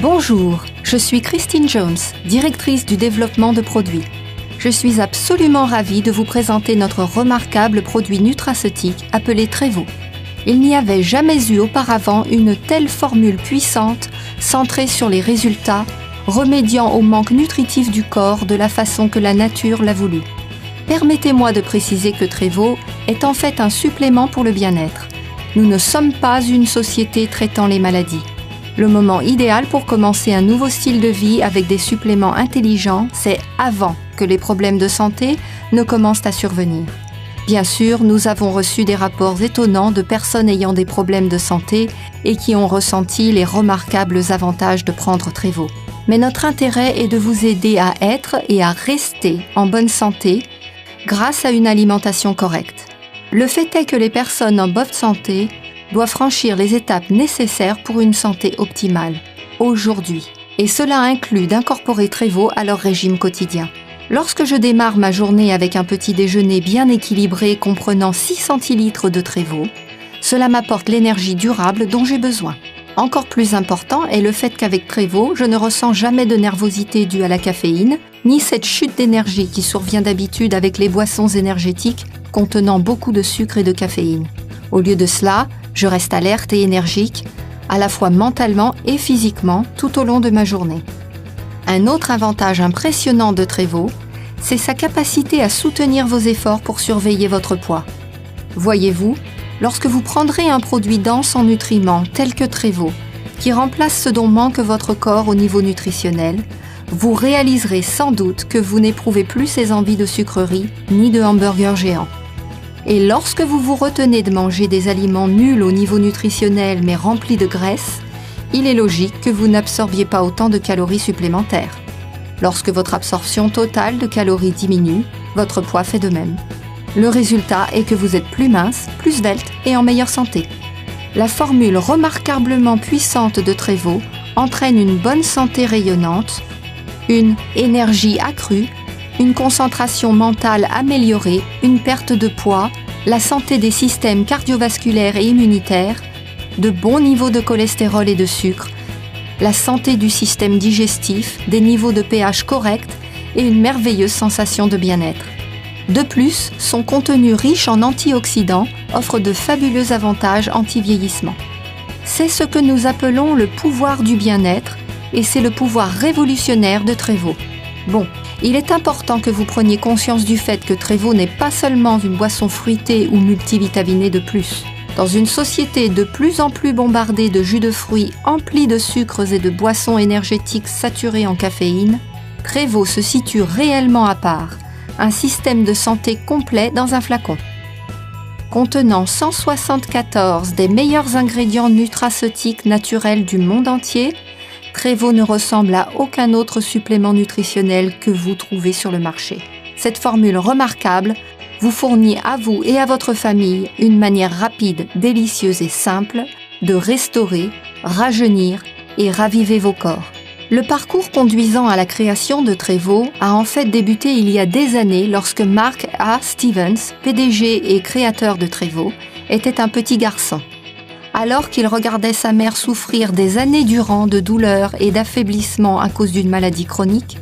Bonjour, je suis Christine Jones, directrice du développement de produits. Je suis absolument ravie de vous présenter notre remarquable produit nutraceutique appelé Trevo. Il n'y avait jamais eu auparavant une telle formule puissante, centrée sur les résultats, remédiant au manque nutritif du corps de la façon que la nature l'a voulu. Permettez-moi de préciser que Trevo est en fait un supplément pour le bien-être. Nous ne sommes pas une société traitant les maladies. Le moment idéal pour commencer un nouveau style de vie avec des suppléments intelligents, c'est avant que les problèmes de santé ne commencent à survenir. Bien sûr, nous avons reçu des rapports étonnants de personnes ayant des problèmes de santé et qui ont ressenti les remarquables avantages de prendre Trevo. Mais notre intérêt est de vous aider à être et à rester en bonne santé grâce à une alimentation correcte. Le fait est que les personnes en bonne santé doivent franchir les étapes nécessaires pour une santé optimale, aujourd'hui. Et cela inclut d'incorporer Trevo à leur régime quotidien. Lorsque je démarre ma journée avec un petit déjeuner bien équilibré comprenant 6 centilitres de Trevo, cela m'apporte l'énergie durable dont j'ai besoin. Encore plus important est le fait qu'avec Trevo, je ne ressens jamais de nervosité due à la caféine, ni cette chute d'énergie qui survient d'habitude avec les boissons énergétiques contenant beaucoup de sucre et de caféine. Au lieu de cela, je reste alerte et énergique, à la fois mentalement et physiquement, tout au long de ma journée. Un autre avantage impressionnant de Trevo, c'est sa capacité à soutenir vos efforts pour surveiller votre poids. Voyez-vous, lorsque vous prendrez un produit dense en nutriments tel que Trevo, qui remplace ce dont manque votre corps au niveau nutritionnel, vous réaliserez sans doute que vous n'éprouvez plus ces envies de sucreries ni de hamburgers géants. Et lorsque vous vous retenez de manger des aliments nuls au niveau nutritionnel mais remplis de graisse, il est logique que vous n'absorbiez pas autant de calories supplémentaires. Lorsque votre absorption totale de calories diminue, votre poids fait de même. Le résultat est que vous êtes plus mince, plus svelte et en meilleure santé. La formule remarquablement puissante de Trevo entraîne une bonne santé rayonnante, une énergie accrue, une concentration mentale améliorée, une perte de poids, la santé des systèmes cardiovasculaires et immunitaires, de bons niveaux de cholestérol et de sucre, la santé du système digestif, des niveaux de pH corrects et une merveilleuse sensation de bien-être. De plus, son contenu riche en antioxydants offre de fabuleux avantages anti-vieillissement. C'est ce que nous appelons le pouvoir du bien-être et c'est le pouvoir révolutionnaire de Trevo. Bon, il est important que vous preniez conscience du fait que Trevo n'est pas seulement une boisson fruitée ou multivitaminée de plus. Dans une société de plus en plus bombardée de jus de fruits emplis de sucres et de boissons énergétiques saturées en caféine, Trevo se situe réellement à part, un système de santé complet dans un flacon. Contenant 174 des meilleurs ingrédients nutraceutiques naturels du monde entier, Trevo ne ressemble à aucun autre supplément nutritionnel que vous trouvez sur le marché. Cette formule remarquable vous fournit à vous et à votre famille une manière rapide, délicieuse et simple de restaurer, rajeunir et raviver vos corps. Le parcours conduisant à la création de Trevo a en fait débuté il y a des années lorsque Mark A. Stevens, PDG et créateur de Trevo, était un petit garçon. Alors qu'il regardait sa mère souffrir des années durant de douleurs et d'affaiblissement à cause d'une maladie chronique,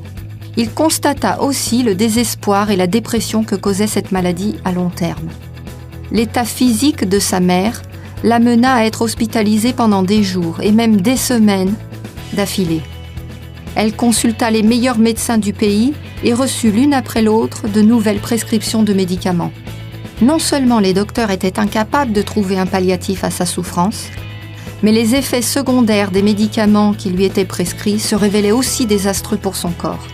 il constata aussi le désespoir et la dépression que causait cette maladie à long terme. L'état physique de sa mère l'amena à être hospitalisée pendant des jours et même des semaines d'affilée. Elle consulta les meilleurs médecins du pays et reçut l'une après l'autre de nouvelles prescriptions de médicaments. Non seulement les docteurs étaient incapables de trouver un palliatif à sa souffrance, mais les effets secondaires des médicaments qui lui étaient prescrits se révélaient aussi désastreux pour son corps.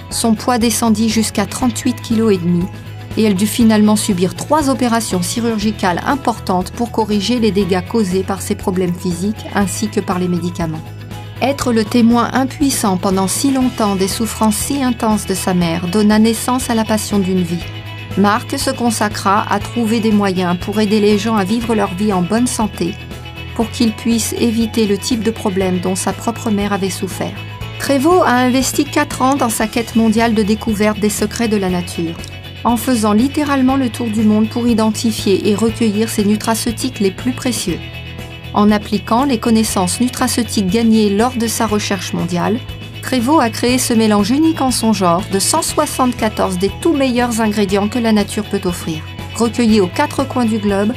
Son poids descendit jusqu'à 38,5 kg et elle dut finalement subir 3 opérations chirurgicales importantes pour corriger les dégâts causés par ses problèmes physiques ainsi que par les médicaments. Être le témoin impuissant pendant si longtemps des souffrances si intenses de sa mère donna naissance à la passion d'une vie. Mark se consacra à trouver des moyens pour aider les gens à vivre leur vie en bonne santé, pour qu'ils puissent éviter le type de problème dont sa propre mère avait souffert. Trevo a investi 4 ans dans sa quête mondiale de découverte des secrets de la nature, en faisant littéralement le tour du monde pour identifier et recueillir ses nutraceutiques les plus précieux. En appliquant les connaissances nutraceutiques gagnées lors de sa recherche mondiale, Trévo a créé ce mélange unique en son genre de 174 des tout meilleurs ingrédients que la nature peut offrir, recueillis aux 4 coins du globe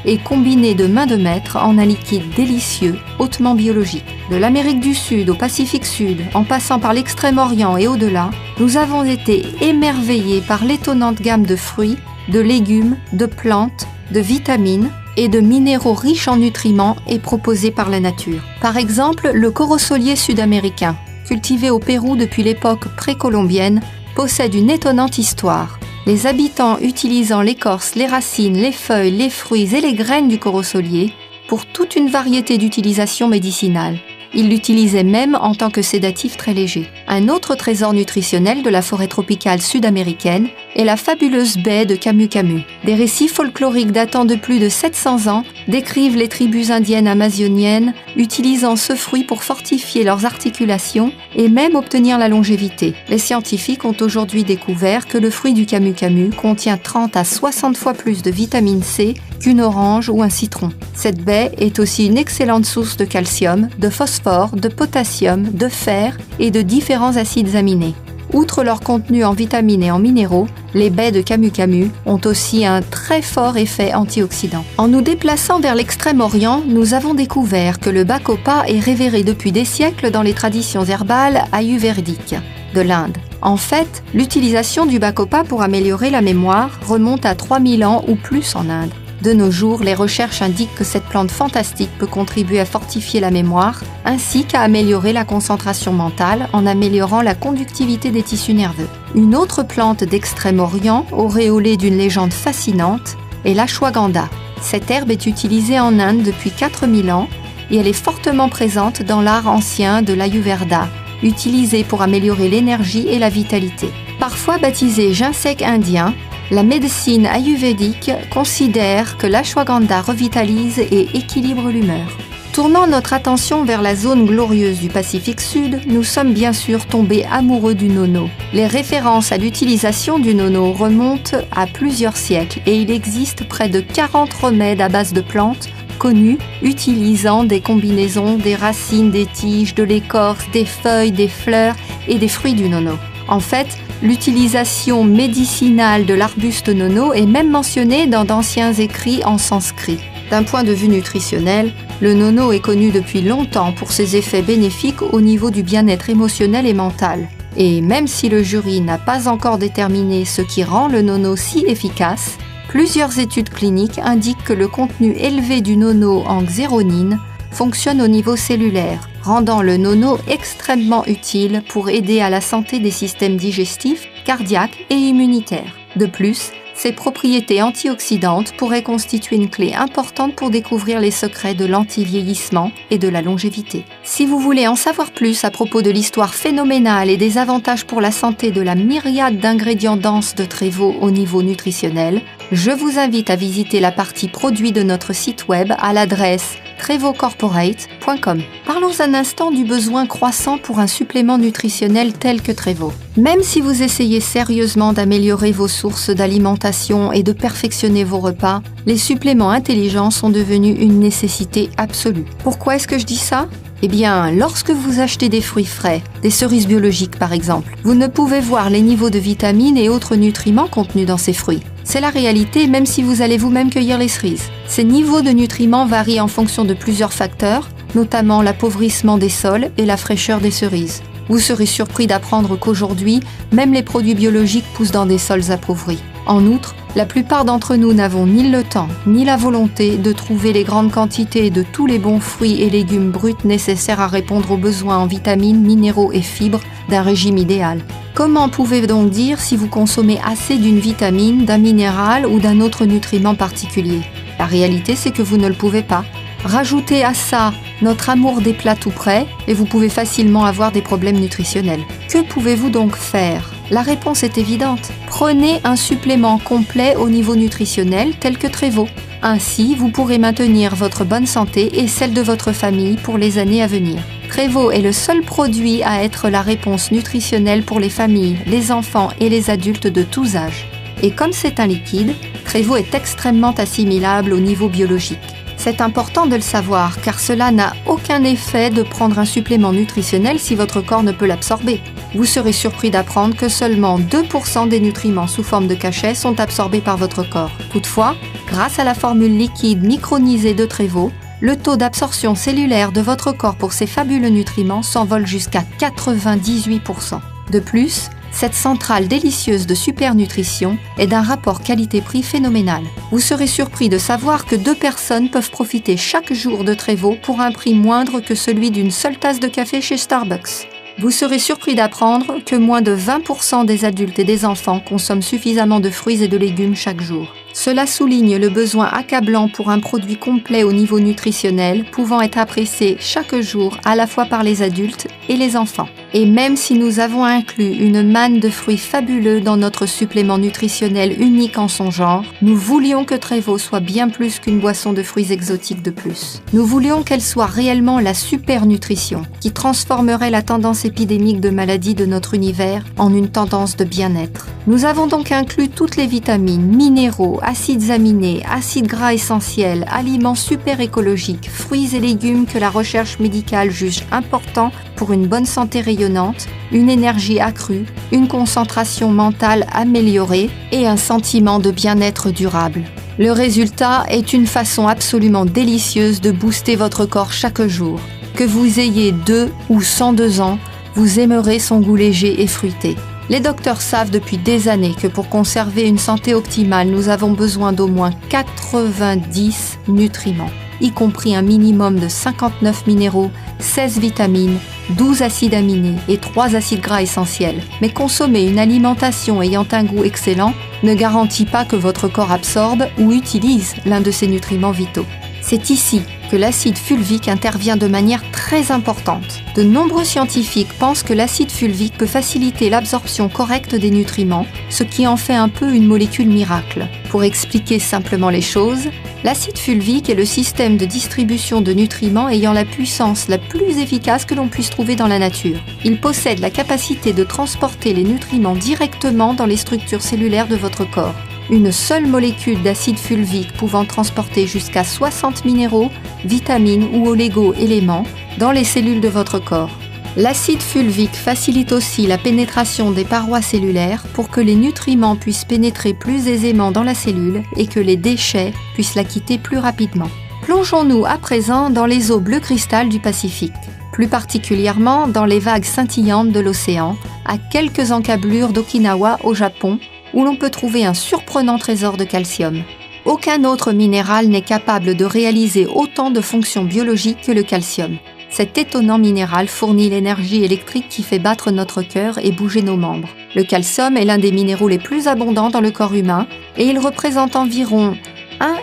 et combinés de main de maître en un liquide délicieux, hautement biologique. De l'Amérique du Sud au Pacifique Sud, en passant par l'Extrême-Orient et au-delà, nous avons été émerveillés par l'étonnante gamme de fruits, de légumes, de plantes, de vitamines et de minéraux riches en nutriments et proposés par la nature. Par exemple, le corosolier sud-américain, cultivé au Pérou depuis l'époque précolombienne, possède une étonnante histoire. Les habitants utilisant l'écorce, les racines, les feuilles, les fruits et les graines du corosolier pour toute une variété d'utilisations médicinales. Ils l'utilisaient même en tant que sédatif très léger. Un autre trésor nutritionnel de la forêt tropicale sud-américaine est la fabuleuse baie de Camu Camu. Des récits folkloriques datant de plus de 700 ans décrivent les tribus indiennes amazoniennes utilisant ce fruit pour fortifier leurs articulations et même obtenir la longévité. Les scientifiques ont aujourd'hui découvert que le fruit du Camu Camu contient 30 à 60 fois plus de vitamine C qu'une orange ou un citron. Cette baie est aussi une excellente source de calcium, de phosphore, de potassium, de fer et de différents acides aminés. Outre leur contenu en vitamines et en minéraux, les baies de Camu Camu ont aussi un très fort effet antioxydant. En nous déplaçant vers l'Extrême-Orient, nous avons découvert que le bacopa est révéré depuis des siècles dans les traditions herbales ayurvédiques de l'Inde. En fait, l'utilisation du bacopa pour améliorer la mémoire remonte à 3000 ans ou plus en Inde. De nos jours, les recherches indiquent que cette plante fantastique peut contribuer à fortifier la mémoire, ainsi qu'à améliorer la concentration mentale en améliorant la conductivité des tissus nerveux. Une autre plante d'Extrême-Orient, auréolée d'une légende fascinante, est l'ashwagandha. Cette herbe est utilisée en Inde depuis 4000 ans et elle est fortement présente dans l'art ancien de l'Ayurveda, utilisée pour améliorer l'énergie et la vitalité. Parfois baptisée ginseng indien, la médecine ayurvédique considère que l'ashwagandha revitalise et équilibre l'humeur. Tournant notre attention vers la zone glorieuse du Pacifique Sud, nous sommes bien sûr tombés amoureux du nono. Les références à l'utilisation du nono remontent à plusieurs siècles et il existe près de 40 remèdes à base de plantes connus utilisant des combinaisons des racines, des tiges, de l'écorce, des feuilles, des fleurs et des fruits du nono. En fait, l'utilisation médicinale de l'arbuste nono est même mentionnée dans d'anciens écrits en sanskrit. D'un point de vue nutritionnel, le nono est connu depuis longtemps pour ses effets bénéfiques au niveau du bien-être émotionnel et mental. Et même si le jury n'a pas encore déterminé ce qui rend le nono si efficace, plusieurs études cliniques indiquent que le contenu élevé du nono en xéronine fonctionne au niveau cellulaire, rendant le nono extrêmement utile pour aider à la santé des systèmes digestifs, cardiaques et immunitaires. De plus, ses propriétés antioxydantes pourraient constituer une clé importante pour découvrir les secrets de l'anti-vieillissement et de la longévité. Si vous voulez en savoir plus à propos de l'histoire phénoménale et des avantages pour la santé de la myriade d'ingrédients denses de Trévo au niveau nutritionnel, je vous invite à visiter la partie produits de notre site web à l'adresse trevocorporate.com. Parlons un instant du besoin croissant pour un supplément nutritionnel tel que Trévo. Même si vous essayez sérieusement d'améliorer vos sources d'alimentation et de perfectionner vos repas, les suppléments intelligents sont devenus une nécessité absolue. Pourquoi est-ce que je dis ça ? Eh bien, lorsque vous achetez des fruits frais, des cerises biologiques par exemple, vous ne pouvez voir les niveaux de vitamines et autres nutriments contenus dans ces fruits. C'est la réalité même si vous allez vous-même cueillir les cerises. Ces niveaux de nutriments varient en fonction de plusieurs facteurs, notamment l'appauvrissement des sols et la fraîcheur des cerises. Vous serez surpris d'apprendre qu'aujourd'hui, même les produits biologiques poussent dans des sols appauvris. En outre, la plupart d'entre nous n'avons ni le temps ni la volonté de trouver les grandes quantités de tous les bons fruits et légumes bruts nécessaires à répondre aux besoins en vitamines, minéraux et fibres d'un régime idéal. Comment pouvez-vous donc dire si vous consommez assez d'une vitamine, d'un minéral ou d'un autre nutriment particulier ? La réalité, c'est que vous ne le pouvez pas. Rajoutez à ça notre amour des plats tout prêts et vous pouvez facilement avoir des problèmes nutritionnels. Que pouvez-vous donc faire ? La réponse est évidente. Prenez un supplément complet au niveau nutritionnel tel que Trévo. Ainsi, vous pourrez maintenir votre bonne santé et celle de votre famille pour les années à venir. Trévo est le seul produit à être la réponse nutritionnelle pour les familles, les enfants et les adultes de tous âges. Et comme c'est un liquide, Trévo est extrêmement assimilable au niveau biologique. C'est important de le savoir car cela n'a aucun effet de prendre un supplément nutritionnel si votre corps ne peut l'absorber. Vous serez surpris d'apprendre que seulement 2% des nutriments sous forme de cachets sont absorbés par votre corps. Toutefois, grâce à la formule liquide micronisée de Trevo, le taux d'absorption cellulaire de votre corps pour ces fabuleux nutriments s'envole jusqu'à 98%. De plus, cette centrale délicieuse de supernutrition est d'un rapport qualité-prix phénoménal. Vous serez surpris de savoir que 2 personnes peuvent profiter chaque jour de Trevo pour un prix moindre que celui d'une seule tasse de café chez Starbucks. Vous serez surpris d'apprendre que moins de 20% des adultes et des enfants consomment suffisamment de fruits et de légumes chaque jour. Cela souligne le besoin accablant pour un produit complet au niveau nutritionnel, pouvant être apprécié chaque jour à la fois par les adultes et les enfants. Et même si nous avons inclus une manne de fruits fabuleux dans notre supplément nutritionnel unique en son genre, nous voulions que Trevo soit bien plus qu'une boisson de fruits exotiques de plus. Nous voulions qu'elle soit réellement la super nutrition, qui transformerait la tendance épidémique de maladies de notre univers en une tendance de bien-être. Nous avons donc inclus toutes les vitamines, minéraux, acides aminés, acides gras essentiels, aliments super écologiques, fruits et légumes que la recherche médicale juge importants pour une bonne santé rayonnante, une énergie accrue, une concentration mentale améliorée et un sentiment de bien-être durable. Le résultat est une façon absolument délicieuse de booster votre corps chaque jour. Que vous ayez 2 ou 102 ans, vous aimerez son goût léger et fruité. Les docteurs savent depuis des années que pour conserver une santé optimale, nous avons besoin d'au moins 90 nutriments, y compris un minimum de 59 minéraux, 16 vitamines, 12 acides aminés et 3 acides gras essentiels. Mais consommer une alimentation ayant un goût excellent ne garantit pas que votre corps absorbe ou utilise l'un de ces nutriments vitaux. C'est ici que l'acide fulvique intervient de manière très importante. De nombreux scientifiques pensent que l'acide fulvique peut faciliter l'absorption correcte des nutriments, ce qui en fait un peu une molécule miracle. Pour expliquer simplement les choses, l'acide fulvique est le système de distribution de nutriments ayant la puissance la plus efficace que l'on puisse trouver dans la nature. Il possède la capacité de transporter les nutriments directement dans les structures cellulaires de votre corps. Une seule molécule d'acide fulvique pouvant transporter jusqu'à 60 minéraux, vitamines ou oligo-éléments dans les cellules de votre corps. L'acide fulvique facilite aussi la pénétration des parois cellulaires pour que les nutriments puissent pénétrer plus aisément dans la cellule et que les déchets puissent la quitter plus rapidement. Plongeons-nous à présent dans les eaux bleu cristal du Pacifique, plus particulièrement dans les vagues scintillantes de l'océan, à quelques encablures d'Okinawa au Japon, où l'on peut trouver un surprenant trésor de calcium. Aucun autre minéral n'est capable de réaliser autant de fonctions biologiques que le calcium. Cet étonnant minéral fournit l'énergie électrique qui fait battre notre cœur et bouger nos membres. Le calcium est l'un des minéraux les plus abondants dans le corps humain et il représente environ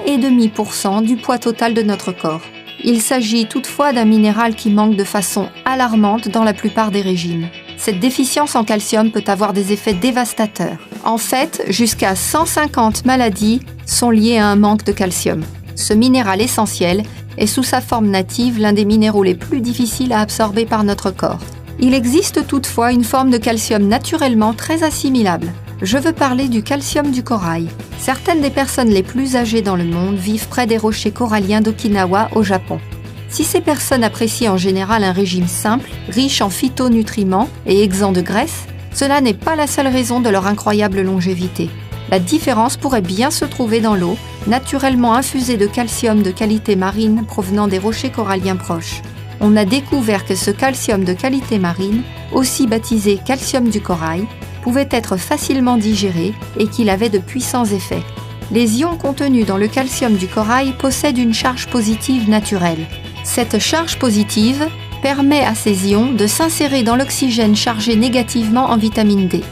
1,5% du poids total de notre corps. Il s'agit toutefois d'un minéral qui manque de façon alarmante dans la plupart des régimes. Cette déficience en calcium peut avoir des effets dévastateurs. En fait, jusqu'à 150 maladies sont liées à un manque de calcium. Ce minéral essentiel est sous sa forme native l'un des minéraux les plus difficiles à absorber par notre corps. Il existe toutefois une forme de calcium naturellement très assimilable. Je veux parler du calcium du corail. Certaines des personnes les plus âgées dans le monde vivent près des rochers coralliens d'Okinawa au Japon. Si ces personnes apprécient en général un régime simple, riche en phytonutriments et exempt de graisse, cela n'est pas la seule raison de leur incroyable longévité. La différence pourrait bien se trouver dans l'eau, naturellement infusée de calcium de qualité marine provenant des rochers coralliens proches. On a découvert que ce calcium de qualité marine, aussi baptisé calcium du corail, pouvait être facilement digéré et qu'il avait de puissants effets. Les ions contenus dans le calcium du corail possèdent une charge positive naturelle. Cette charge positive permet à ces ions de s'insérer dans l'oxygène chargé négativement en vitamine D.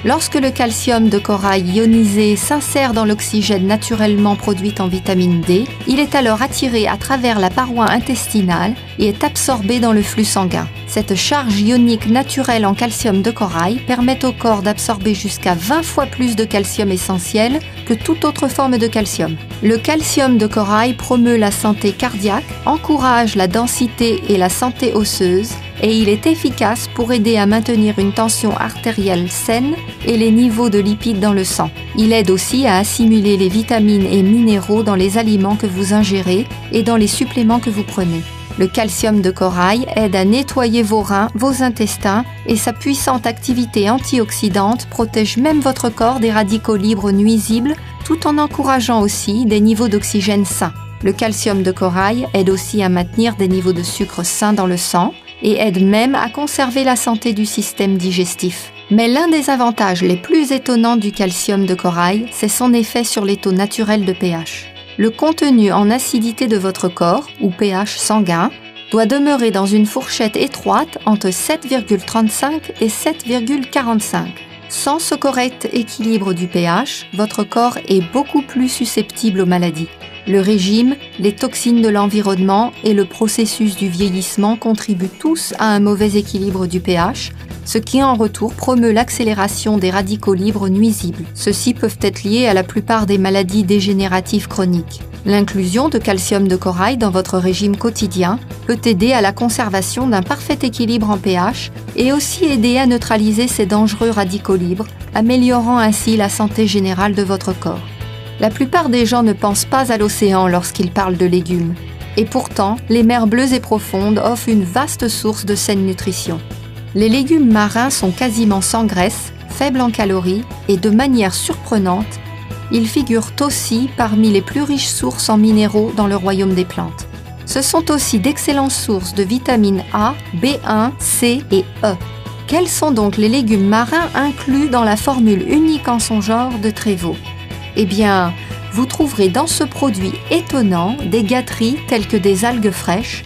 Lorsque le calcium de corail ionisé s'insère dans l'oxygène naturellement produit en vitamine D, il est alors attiré à travers la paroi intestinale et est absorbé dans le flux sanguin. Cette charge ionique naturelle en calcium de corail permet au corps d'absorber jusqu'à 20 fois plus de calcium essentiel que toute autre forme de calcium. Le calcium de corail promeut la santé cardiaque, encourage la densité et la santé osseuse, et il est efficace pour aider à maintenir une tension artérielle saine et les niveaux de lipides dans le sang. Il aide aussi à assimiler les vitamines et minéraux dans les aliments que vous ingérez et dans les suppléments que vous prenez. Le calcium de corail aide à nettoyer vos reins, vos intestins, et sa puissante activité antioxydante protège même votre corps des radicaux libres nuisibles, tout en encourageant aussi des niveaux d'oxygène sains. Le calcium de corail aide aussi à maintenir des niveaux de sucre sains dans le sang et aide même à conserver la santé du système digestif. Mais l'un des avantages les plus étonnants du calcium de corail, c'est son effet sur les taux naturels de pH. Le contenu en acidité de votre corps, ou pH sanguin, doit demeurer dans une fourchette étroite entre 7,35 et 7,45. Sans ce correct équilibre du pH, votre corps est beaucoup plus susceptible aux maladies. Le régime, les toxines de l'environnement et le processus du vieillissement contribuent tous à un mauvais équilibre du pH, ce qui en retour promeut l'accélération des radicaux libres nuisibles. Ceux-ci peuvent être liés à la plupart des maladies dégénératives chroniques. L'inclusion de calcium de corail dans votre régime quotidien peut aider à la conservation d'un parfait équilibre en pH et aussi aider à neutraliser ces dangereux radicaux libres, améliorant ainsi la santé générale de votre corps. La plupart des gens ne pensent pas à l'océan lorsqu'ils parlent de légumes. Et pourtant, les mers bleues et profondes offrent une vaste source de saine nutrition. Les légumes marins sont quasiment sans graisse, faibles en calories et de manière surprenante, ils figurent aussi parmi les plus riches sources en minéraux dans le royaume des plantes. Ce sont aussi d'excellentes sources de vitamines A, B1, C et E. Quels sont donc les légumes marins inclus dans la formule unique en son genre de Trévo ? Eh bien, vous trouverez dans ce produit étonnant des gâteries telles que des algues fraîches,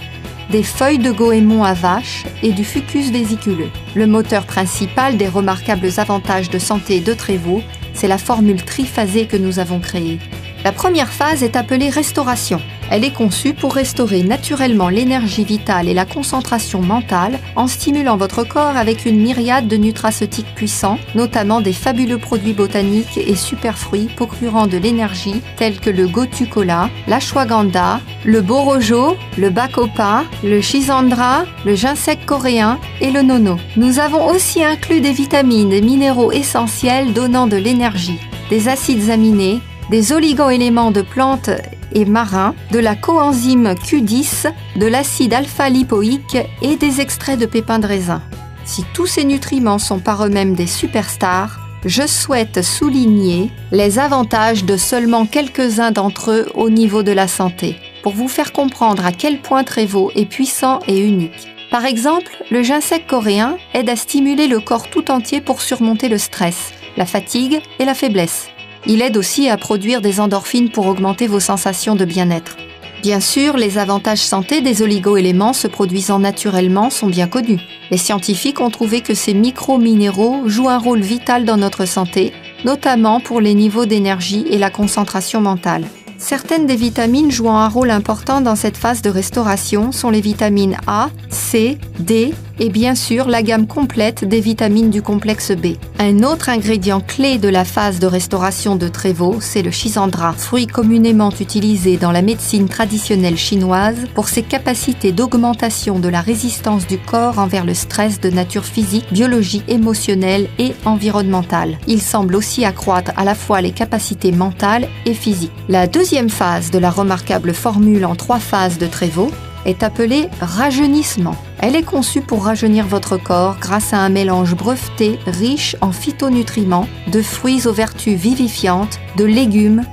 des feuilles de goémon à vache et du fucus vésiculeux. Le moteur principal des remarquables avantages de santé de Trévo, c'est la formule triphasée que nous avons créée. La première phase est appelée restauration. Elle est conçue pour restaurer naturellement l'énergie vitale et la concentration mentale en stimulant votre corps avec une myriade de nutraceutiques puissants, notamment des fabuleux produits botaniques et superfruits procurant de l'énergie tels que le gotu kola, l'ashwagandha, le borojo, le bacopa, le schisandra, le ginseng coréen et le nono. Nous avons aussi inclus des vitamines et minéraux essentiels donnant de l'énergie, des acides aminés, des oligo-éléments de plantes et marins, de la coenzyme Q10, de l'acide alpha-lipoïque et des extraits de pépins de raisin. Si tous ces nutriments sont par eux-mêmes des superstars, je souhaite souligner les avantages de seulement quelques-uns d'entre eux au niveau de la santé, pour vous faire comprendre à quel point Trévo est puissant et unique. Par exemple, le ginseng coréen aide à stimuler le corps tout entier pour surmonter le stress, la fatigue et la faiblesse. Il aide aussi à produire des endorphines pour augmenter vos sensations de bien-être. Bien sûr, les avantages santé des oligo-éléments se produisant naturellement sont bien connus. Les scientifiques ont trouvé que ces micro-minéraux jouent un rôle vital dans notre santé, notamment pour les niveaux d'énergie et la concentration mentale. Certaines des vitamines jouant un rôle important dans cette phase de restauration sont les vitamines A, C, D et bien sûr la gamme complète des vitamines du complexe B. Un autre ingrédient clé de la phase de restauration de Trévo, c'est le schisandra, fruit communément utilisé dans la médecine traditionnelle chinoise pour ses capacités d'augmentation de la résistance du corps envers le stress de nature physique, biologique, émotionnelle et environnementale. Il semble aussi accroître à la fois les capacités mentales et physiques. La deuxième phase de la remarquable formule en 3 phases de Trévo est appelée rajeunissement. Elle est conçue pour rajeunir votre corps grâce à un mélange breveté riche en phytonutriments, de fruits aux vertus vivifiantes, de légumes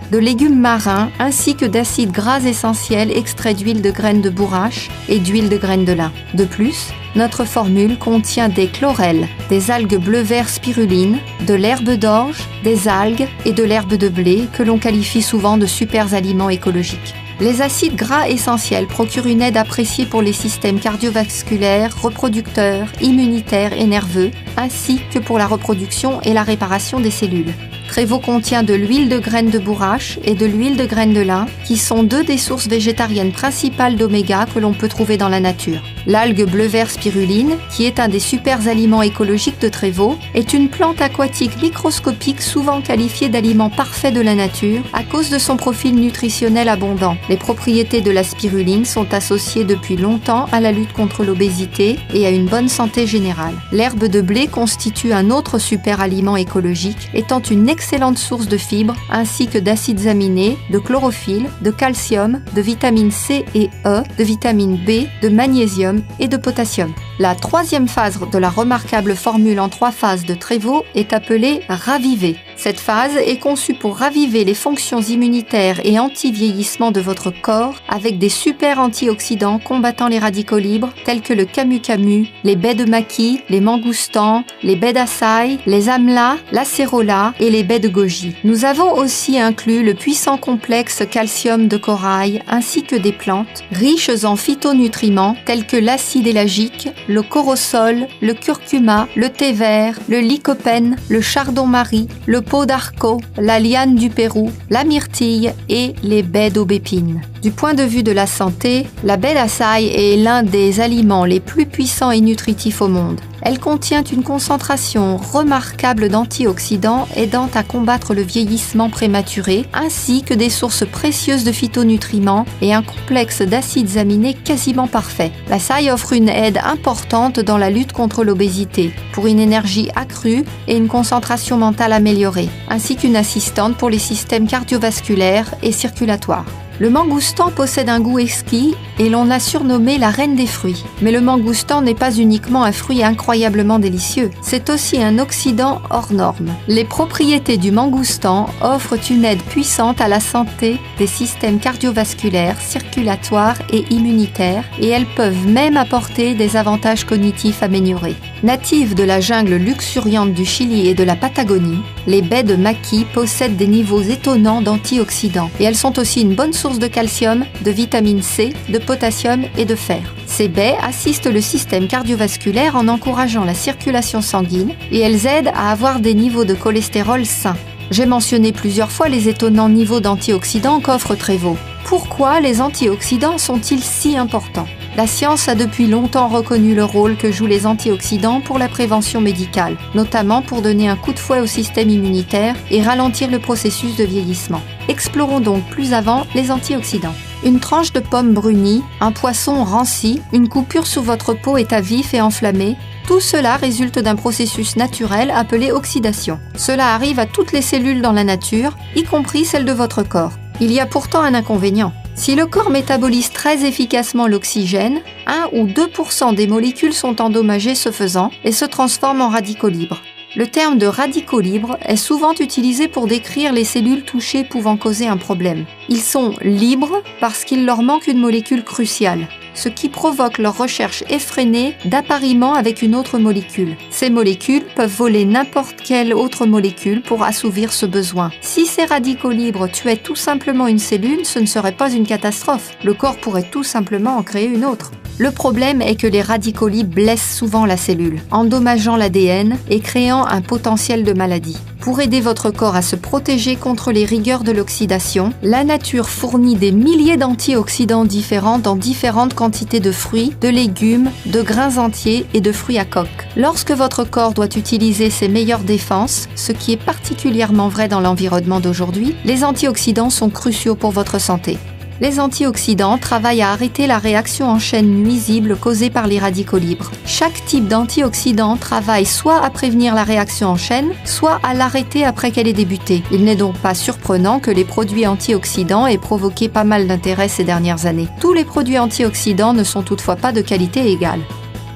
marins ainsi que d'acides gras essentiels extraits d'huile de graines de bourrache et d'huile de graines de lin. De plus, notre formule contient des chlorelles, des algues bleu-vert spiruline, de l'herbe d'orge, des algues et de l'herbe de blé que l'on qualifie souvent de super aliments écologiques. Les acides gras essentiels procurent une aide appréciée pour les systèmes cardiovasculaires, reproducteurs, immunitaires et nerveux, ainsi que pour la reproduction et la réparation des cellules. Tréveau contient de l'huile de graines de bourrache et de l'huile de graines de lin, qui sont deux des sources végétariennes principales d'oméga que l'on peut trouver dans la nature. L'algue bleu-vert spiruline, qui est un des super aliments écologiques de Tréveau, est une plante aquatique microscopique souvent qualifiée d'aliment parfait de la nature à cause de son profil nutritionnel abondant. Les propriétés de la spiruline sont associées depuis longtemps à la lutte contre l'obésité et à une bonne santé générale. L'herbe de blé constitue un autre super aliment écologique, étant une excellente source de fibres ainsi que d'acides aminés, de chlorophylle, de calcium, de vitamines C et E, de vitamine B, de magnésium et de potassium. La troisième phase de la remarquable formule en 3 phases de Tréveau est appelée raviver. Cette phase est conçue pour raviver les fonctions immunitaires et anti-vieillissement de votre corps avec des super antioxydants combattant les radicaux libres tels que le camu-camu, les baies de maqui, les mangoustans, les baies d'açaï, les amla, l'acérola et les baies de goji. Nous avons aussi inclus le puissant complexe calcium de corail ainsi que des plantes riches en phytonutriments tels que l'acide élagique, le corosol, le curcuma, le thé vert, le lycopène, le chardon-marie, le pot d'arco, la liane du Pérou, la myrtille et les baies d'aubépine. Du point de vue de la santé, la baie d'açaï est l'un des aliments les plus puissants et nutritifs au monde. Elle contient une concentration remarquable d'antioxydants aidant à combattre le vieillissement prématuré, ainsi que des sources précieuses de phytonutriments et un complexe d'acides aminés quasiment parfait. L'açaï offre une aide importante dans la lutte contre l'obésité, pour une énergie accrue et une concentration mentale améliorée, ainsi qu'une assistante pour les systèmes cardiovasculaires et circulatoires. Le mangoustan possède un goût exquis et l'on l'a surnommé la reine des fruits. Mais le mangoustan n'est pas uniquement un fruit incroyablement délicieux, c'est aussi un oxydant hors norme. Les propriétés du mangoustan offrent une aide puissante à la santé des systèmes cardiovasculaires, circulatoires et immunitaires, et elles peuvent même apporter des avantages cognitifs améliorés. Natives de la jungle luxuriante du Chili et de la Patagonie, les baies de maqui possèdent des niveaux étonnants d'antioxydants et elles sont aussi une bonne source de calcium, de vitamine C, de potassium et de fer. Ces baies assistent le système cardiovasculaire en encourageant la circulation sanguine et elles aident à avoir des niveaux de cholestérol sains. J'ai mentionné plusieurs fois les étonnants niveaux d'antioxydants qu'offre Tréveau. Pourquoi les antioxydants sont-ils si importants ? La science a depuis longtemps reconnu le rôle que jouent les antioxydants pour la prévention médicale, notamment pour donner un coup de fouet au système immunitaire et ralentir le processus de vieillissement. Explorons donc plus avant les antioxydants. Une tranche de pomme brunie, un poisson ranci, une coupure sous votre peau est à vif et enflammée. Tout cela résulte d'un processus naturel appelé oxydation. Cela arrive à toutes les cellules dans la nature, y compris celles de votre corps. Il y a pourtant un inconvénient. Si le corps métabolise très efficacement l'oxygène, 1 ou 2% des molécules sont endommagées ce faisant et se transforment en radicaux libres. Le terme de radicaux libres est souvent utilisé pour décrire les cellules touchées pouvant causer un problème. Ils sont libres parce qu'il leur manque une molécule cruciale, ce qui provoque leur recherche effrénée d'appariement avec une autre molécule. Ces molécules peuvent voler n'importe quelle autre molécule pour assouvir ce besoin. Si ces radicaux libres tuaient tout simplement une cellule, ce ne serait pas une catastrophe. Le corps pourrait tout simplement en créer une autre. Le problème est que les radicaux libres blessent souvent la cellule, endommageant l'ADN et créant un potentiel de maladie. Pour aider votre corps à se protéger contre les rigueurs de l'oxydation, la nature fournit des milliers d'antioxydants différents dans différentes quantités de fruits, de légumes, de grains entiers et de fruits à coque. Lorsque votre corps doit utiliser ses meilleures défenses, ce qui est particulièrement vrai dans l'environnement d'aujourd'hui, les antioxydants sont cruciaux pour votre santé. Les antioxydants travaillent à arrêter la réaction en chaîne nuisible causée par les radicaux libres. Chaque type d'antioxydant travaille soit à prévenir la réaction en chaîne, soit à l'arrêter après qu'elle ait débuté. Il n'est donc pas surprenant que les produits antioxydants aient provoqué pas mal d'intérêt ces dernières années. Tous les produits antioxydants ne sont toutefois pas de qualité égale.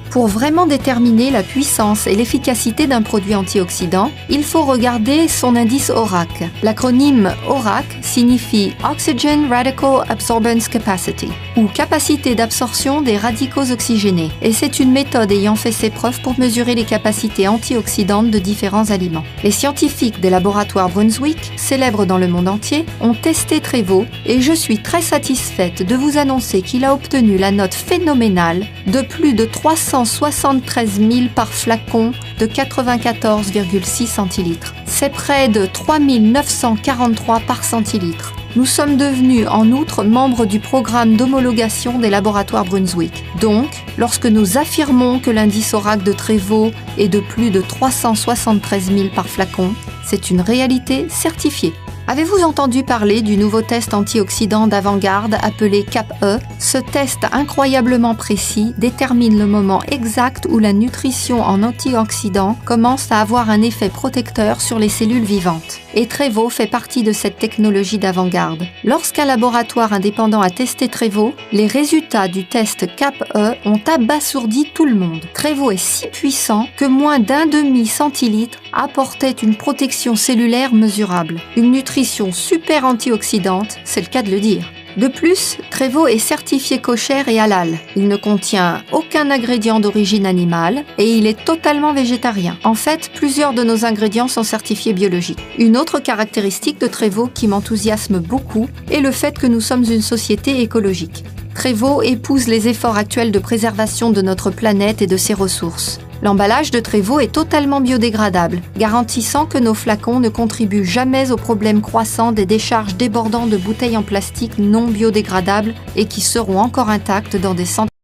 Pour vraiment déterminer la puissance et l'efficacité d'un produit antioxydant, il faut regarder son indice ORAC. L'acronyme ORAC signifie Oxygen Radical Absorbance Capacity, ou capacité d'absorption des radicaux oxygénés, et c'est une méthode ayant fait ses preuves pour mesurer les capacités antioxydantes de différents aliments. Les scientifiques des laboratoires Brunswick, célèbres dans le monde entier, ont testé Tréveau, et je suis très satisfaite de vous annoncer qu'il a obtenu la note phénoménale de plus de 300 373 000 par flacon de 94,6 centilitres. C'est près de 3 943 par centilitre. Nous sommes devenus en outre membres du programme d'homologation des laboratoires Brunswick. Donc, lorsque nous affirmons que l'indice ORAC de Trévo est de plus de 373 000 par flacon, c'est une réalité certifiée. Avez-vous entendu parler du nouveau test antioxydant d'avant-garde appelé CAP-E? Ce test incroyablement précis détermine le moment exact où la nutrition en antioxydants commence à avoir un effet protecteur sur les cellules vivantes. Et Trévo fait partie de cette technologie d'avant-garde. Lorsqu'un laboratoire indépendant a testé Trévo, les résultats du test CAP-E ont abasourdi tout le monde. Trévo est si puissant que moins d'un demi-centilitre apportait une protection cellulaire mesurable. Une nutrition super antioxydante, c'est le cas de le dire. De plus, Trévo est certifié kosher et halal. Il ne contient aucun ingrédient d'origine animale et il est totalement végétarien. En fait, plusieurs de nos ingrédients sont certifiés biologiques. Une autre caractéristique de Trévo qui m'enthousiasme beaucoup est le fait que nous sommes une société écologique. Trévo épouse les efforts actuels de préservation de notre planète et de ses ressources. L'emballage de Trévo est totalement biodégradable, garantissant que nos flacons ne contribuent jamais au problème croissant des décharges débordant de bouteilles en plastique non biodégradables et qui seront encore intactes dans des centaines